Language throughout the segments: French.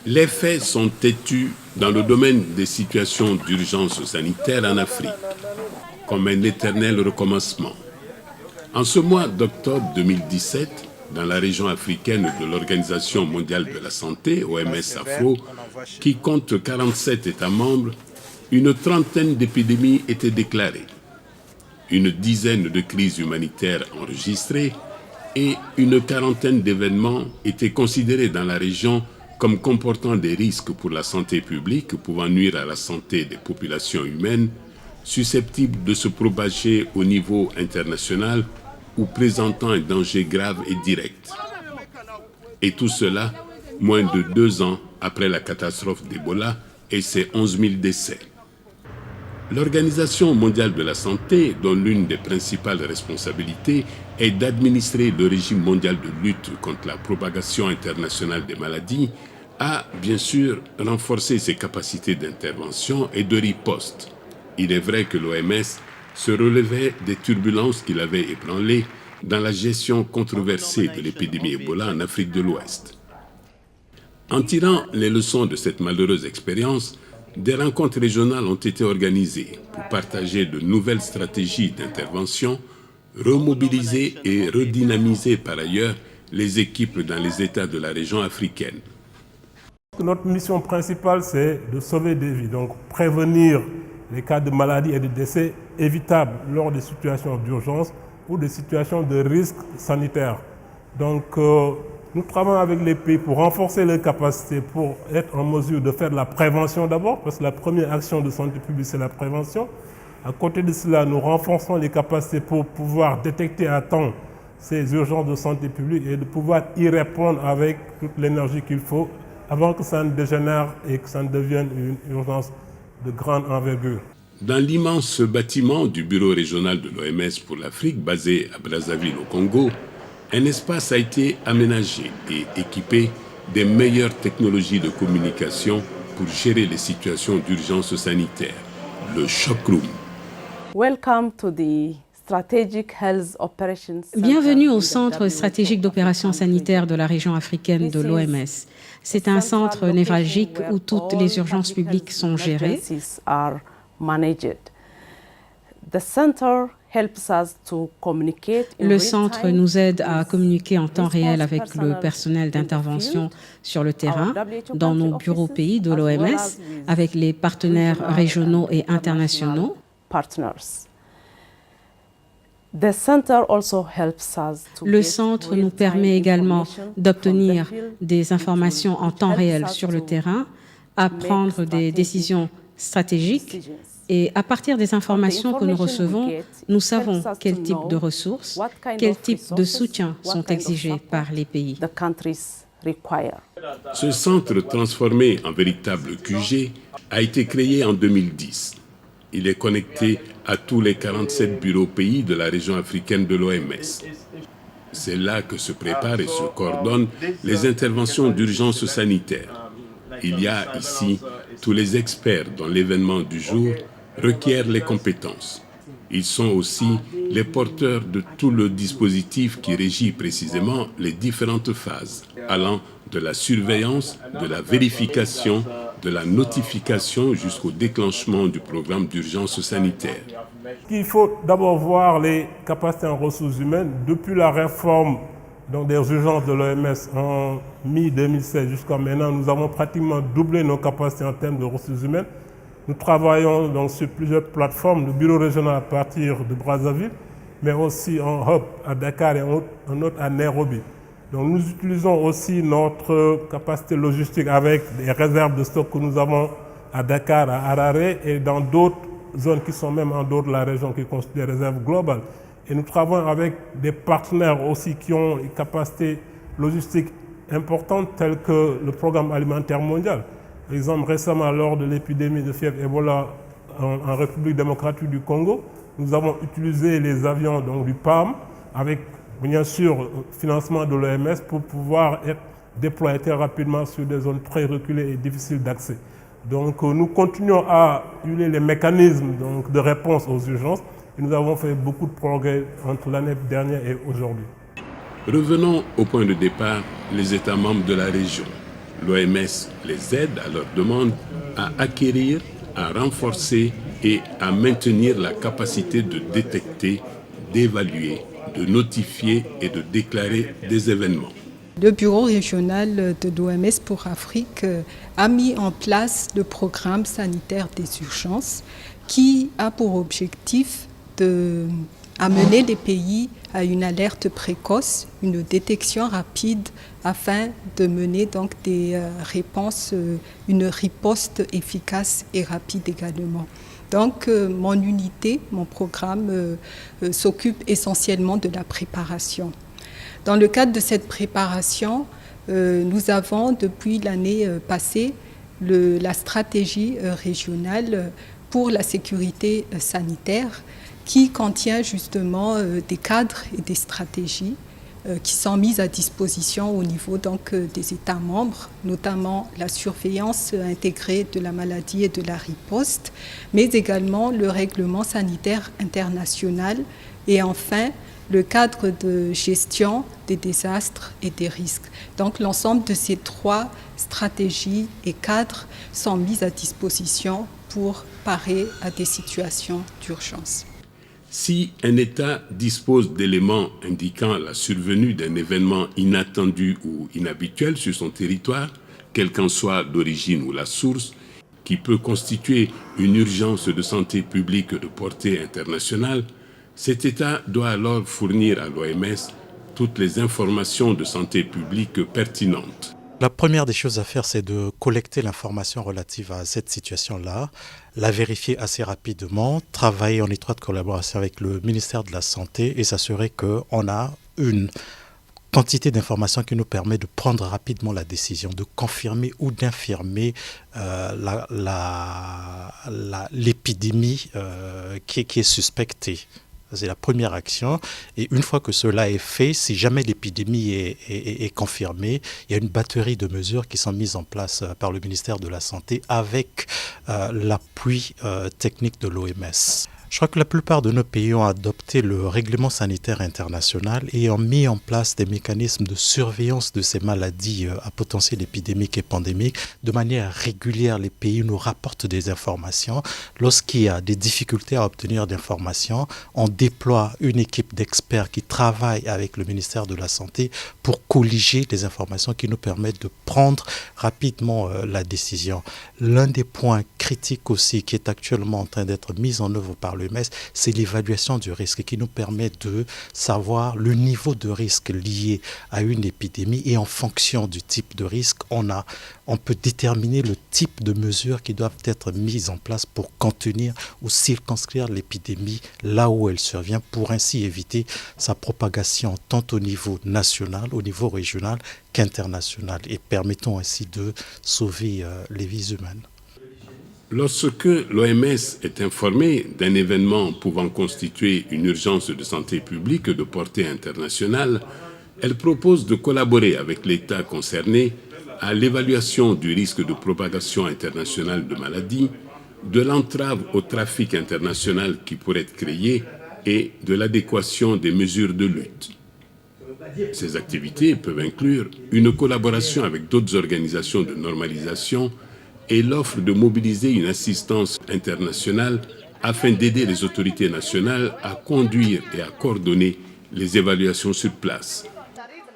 Les faits sont têtus dans le domaine des situations d'urgence sanitaire en Afrique, comme un éternel recommencement. En ce mois d'octobre 2017, dans la région africaine de l'Organisation mondiale de la santé, OMS-AFRO, qui compte 47 États membres, une trentaine d'épidémies étaient déclarées, une dizaine de crises humanitaires enregistrées et une quarantaine d'événements étaient considérés dans la région comme comportant des risques pour la santé publique pouvant nuire à la santé des populations humaines, susceptibles de se propager au niveau international ou présentant un danger grave et direct. Et tout cela, moins de 2 ans après la catastrophe d'Ebola et ses 11 000 décès. L'Organisation mondiale de la santé, dont l'une des principales responsabilités est d'administrer le régime mondial de lutte contre la propagation internationale des maladies, a bien sûr renforcé ses capacités d'intervention et de riposte. Il est vrai que l'OMS se relevait des turbulences qui l'avaient ébranlé dans la gestion controversée de l'épidémie Ebola en Afrique de l'Ouest. En tirant les leçons de cette malheureuse expérience, des rencontres régionales ont été organisées pour partager de nouvelles stratégies d'intervention, remobiliser et redynamiser par ailleurs les équipes dans les États de la région africaine. Notre mission principale, c'est de sauver des vies, donc prévenir les cas de maladies et de décès évitables lors des situations d'urgence ou des situations de risque sanitaire. Donc, nous travaillons avec les pays pour renforcer leurs capacités, pour être en mesure de faire de la prévention d'abord, parce que la première action de santé publique, c'est la prévention. À côté de cela, nous renforçons les capacités pour pouvoir détecter à temps ces urgences de santé publique et de pouvoir y répondre avec toute l'énergie qu'il faut avant que ça ne dégénère et que ça ne devienne une urgence de grande envergure. Dans l'immense bâtiment du bureau régional de l'OMS pour l'Afrique, basé à Brazzaville au Congo, un espace a été aménagé et équipé des meilleures technologies de communication pour gérer les situations d'urgence sanitaire, le Shock Room. Bienvenue au Centre stratégique d'opérations sanitaires de la région africaine de l'OMS. C'est un centre névralgique où toutes les urgences publiques sont gérées. Le centre nous aide à communiquer en temps réel avec le personnel d'intervention sur le terrain, dans nos bureaux pays de l'OMS, avec les partenaires régionaux et internationaux. Le centre nous permet également d'obtenir des informations en temps réel sur le terrain, à prendre des décisions stratégiques. Et à partir des informations que nous recevons, nous savons quel type de ressources, quel type de soutien sont exigés par les pays. Ce centre transformé en véritable QG a été créé en 2010. Il est connecté à tous les 47 bureaux pays de la région africaine de l'OMS. C'est là que se préparent et se coordonnent les interventions d'urgence sanitaire. Il y a ici tous les experts dont l'événement du jour requiert les compétences. Ils sont aussi les porteurs de tout le dispositif qui régit précisément les différentes phases, allant de la surveillance, de la vérification, de la notification jusqu'au déclenchement du programme d'urgence sanitaire. Il faut d'abord voir les capacités en ressources humaines. Depuis la réforme des urgences de l'OMS en mi-2016 jusqu'à maintenant, nous avons pratiquement doublé nos capacités en termes de ressources humaines. Nous travaillons donc sur plusieurs plateformes, le bureau régional à partir de Brazzaville, mais aussi en hub à Dakar et un autre à Nairobi. Donc nous utilisons aussi notre capacité logistique avec des réserves de stock que nous avons à Dakar, à Harare et dans d'autres zones qui sont même en dehors de la région qui constituent des réserves globales. Et nous travaillons avec des partenaires aussi qui ont une capacité logistique importante telle que le Programme alimentaire mondial. Par exemple, récemment, lors de l'épidémie de fièvre Ebola en République démocratique du Congo, nous avons utilisé les avions du PAM avec, bien sûr, le financement de l'OMS pour pouvoir être déployés très rapidement sur des zones très reculées et difficiles d'accès. Donc, nous continuons à utiliser les mécanismes de réponse aux urgences et nous avons fait beaucoup de progrès entre l'année dernière et aujourd'hui. Revenons au point de départ, les États membres de la région. L'OMS les aide à leur demande à acquérir, à renforcer et à maintenir la capacité de détecter, d'évaluer, de notifier et de déclarer des événements. Le bureau régional de l'OMS pour Afrique a mis en place le programme sanitaire des urgences qui a pour objectif d'amener les pays à une alerte précoce, une détection rapide afin de mener donc des réponses, une riposte efficace et rapide également. Donc mon unité, mon programme s'occupe essentiellement de la préparation. Dans le cadre de cette préparation, nous avons depuis l'année passée la stratégie régionale pour la sécurité sanitaire qui contient justement des cadres et des stratégies qui sont mises à disposition au niveau donc, des États membres, notamment la surveillance intégrée de la maladie et de la riposte, mais également le règlement sanitaire international et enfin le cadre de gestion des désastres et des risques. Donc l'ensemble de ces trois stratégies et cadres sont mis à disposition pour parer à des situations d'urgence. Si un État dispose d'éléments indiquant la survenue d'un événement inattendu ou inhabituel sur son territoire, quelle qu'en soit l'origine ou la source, qui peut constituer une urgence de santé publique de portée internationale, cet État doit alors fournir à l'OMS toutes les informations de santé publique pertinentes. La première des choses à faire, c'est de collecter l'information relative à cette situation-là, la vérifier assez rapidement, travailler en étroite collaboration avec le ministère de la Santé et s'assurer qu'on a une quantité d'informations qui nous permet de prendre rapidement la décision, de confirmer ou d'infirmer l'épidémie qui est suspectée. C'est la première action. Et une fois que cela est fait, si jamais l'épidémie est confirmée, il y a une batterie de mesures qui sont mises en place par le ministère de la Santé avec l'appui technique de l'OMS. Je crois que la plupart de nos pays ont adopté le règlement sanitaire international et ont mis en place des mécanismes de surveillance de ces maladies à potentiel épidémique et pandémique. De manière régulière, les pays nous rapportent des informations. Lorsqu'il y a des difficultés à obtenir d'informations, on déploie une équipe d'experts qui travaille avec le ministère de la Santé pour colliger les informations qui nous permettent de prendre rapidement la décision. L'un des points critiques aussi qui est actuellement en train d'être mis en œuvre par l'OMS, c'est l'évaluation du risque qui nous permet de savoir le niveau de risque lié à une épidémie et en fonction du type de risque, on peut déterminer le type de mesures qui doivent être mises en place pour contenir ou circonscrire l'épidémie là où elle survient pour ainsi éviter sa propagation tant au niveau national, au niveau régional qu'international et permettons ainsi de sauver les vies humaines. Lorsque l'OMS est informée d'un événement pouvant constituer une urgence de santé publique de portée internationale, elle propose de collaborer avec l'État concerné à l'évaluation du risque de propagation internationale de maladies, de l'entrave au trafic international qui pourrait être créé et de l'adéquation des mesures de lutte. Ces activités peuvent inclure une collaboration avec d'autres organisations de normalisation et l'offre de mobiliser une assistance internationale afin d'aider les autorités nationales à conduire et à coordonner les évaluations sur place.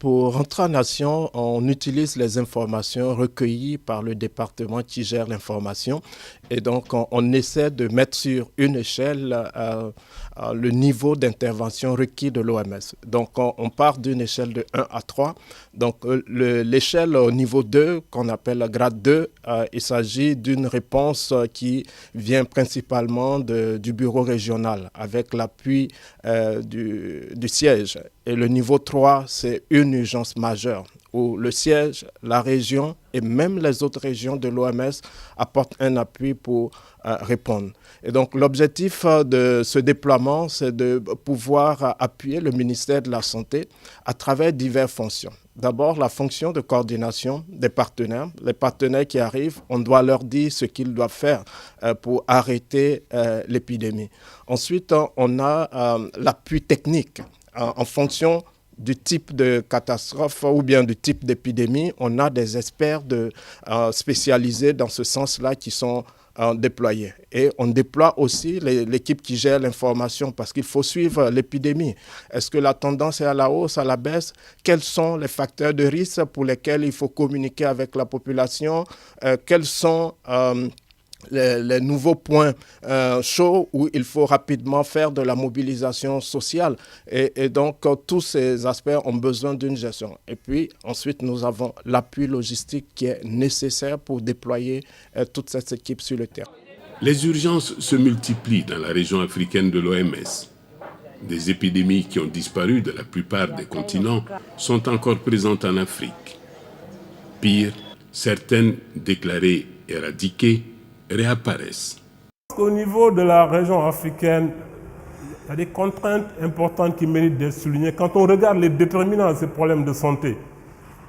Pour rentrer en action, on utilise les informations recueillies par le département qui gère l'information et donc on essaie de mettre sur une échelle le niveau d'intervention requis de l'OMS. Donc on part d'une échelle de 1 à 3. Donc l'échelle au niveau 2, qu'on appelle le grade 2, il s'agit d'une réponse qui vient principalement du bureau régional avec l'appui du siège. Et le niveau 3, c'est une urgence majeure où le siège, la région et même les autres régions de l'OMS apportent un appui pour répondre. Et donc l'objectif de ce déploiement, c'est de pouvoir appuyer le ministère de la Santé à travers diverses fonctions. D'abord, la fonction de coordination des partenaires. Les partenaires qui arrivent, on doit leur dire ce qu'ils doivent faire pour arrêter l'épidémie. Ensuite, on a l'appui technique en fonction du type de catastrophe ou bien du type d'épidémie, on a des experts spécialisés dans ce sens-là qui sont déployés. Et on déploie aussi l'équipe qui gère l'information parce qu'il faut suivre l'épidémie. Est-ce que la tendance est à la hausse, à la baisse? Quels sont les facteurs de risque pour lesquels il faut communiquer avec la population? Quels sont les nouveaux points chauds où il faut rapidement faire de la mobilisation sociale. Et donc, tous ces aspects ont besoin d'une gestion. Et puis, ensuite, nous avons l'appui logistique qui est nécessaire pour déployer toute cette équipe sur le terrain. Les urgences se multiplient dans la région africaine de l'OMS. Des épidémies qui ont disparu de la plupart des continents sont encore présentes en Afrique. Pire, certaines déclarées éradiquées réapparaissent. Au niveau de la région africaine, il y a des contraintes importantes qui méritent d'être soulignées. Quand on regarde les déterminants de ces problèmes de santé,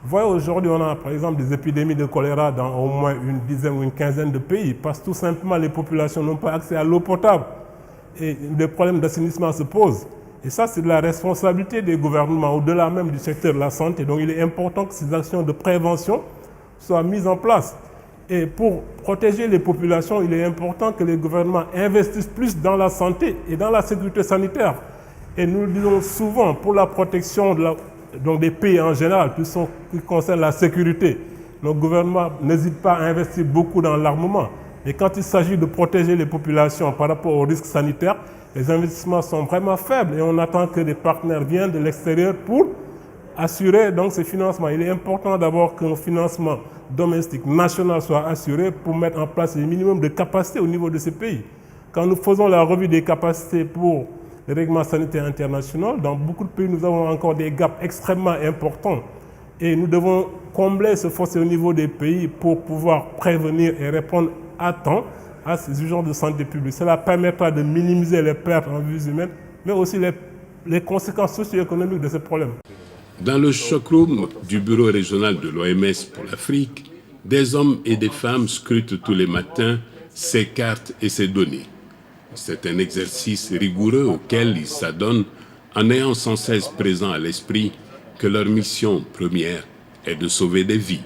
vous voyez, aujourd'hui, on a par exemple des épidémies de choléra dans au moins une dizaine ou une quinzaine de pays, parce que tout simplement les populations n'ont pas accès à l'eau potable. Et des problèmes d'assainissement se posent. Et ça, c'est de la responsabilité des gouvernements, au-delà même du secteur de la santé. Donc il est important que ces actions de prévention soient mises en place. Et pour protéger les populations, il est important que les gouvernements investissent plus dans la santé et dans la sécurité sanitaire. Et nous le disons souvent, pour la protection donc des pays en général, tout ce qui concerne la sécurité, nos gouvernements n'hésitent pas à investir beaucoup dans l'armement. Et quand il s'agit de protéger les populations par rapport aux risques sanitaires, les investissements sont vraiment faibles et on attend que des partenaires viennent de l'extérieur pour assurer donc ces financements. Il est important d'abord qu'un financement domestique national soit assuré pour mettre en place le minimum de capacité au niveau de ces pays. Quand nous faisons la revue des capacités pour les règlements sanitaires internationaux, dans beaucoup de pays, nous avons encore des gaps extrêmement importants et nous devons combler ce fossé au niveau des pays pour pouvoir prévenir et répondre à temps à ces urgences de santé publique. Cela permettra de minimiser les pertes en vies humaines, mais aussi les conséquences socio-économiques de ces problèmes. Dans le showroom du bureau régional de l'OMS pour l'Afrique, des hommes et des femmes scrutent tous les matins ces cartes et ces données. C'est un exercice rigoureux auquel ils s'adonnent en ayant sans cesse présent à l'esprit que leur mission première est de sauver des vies.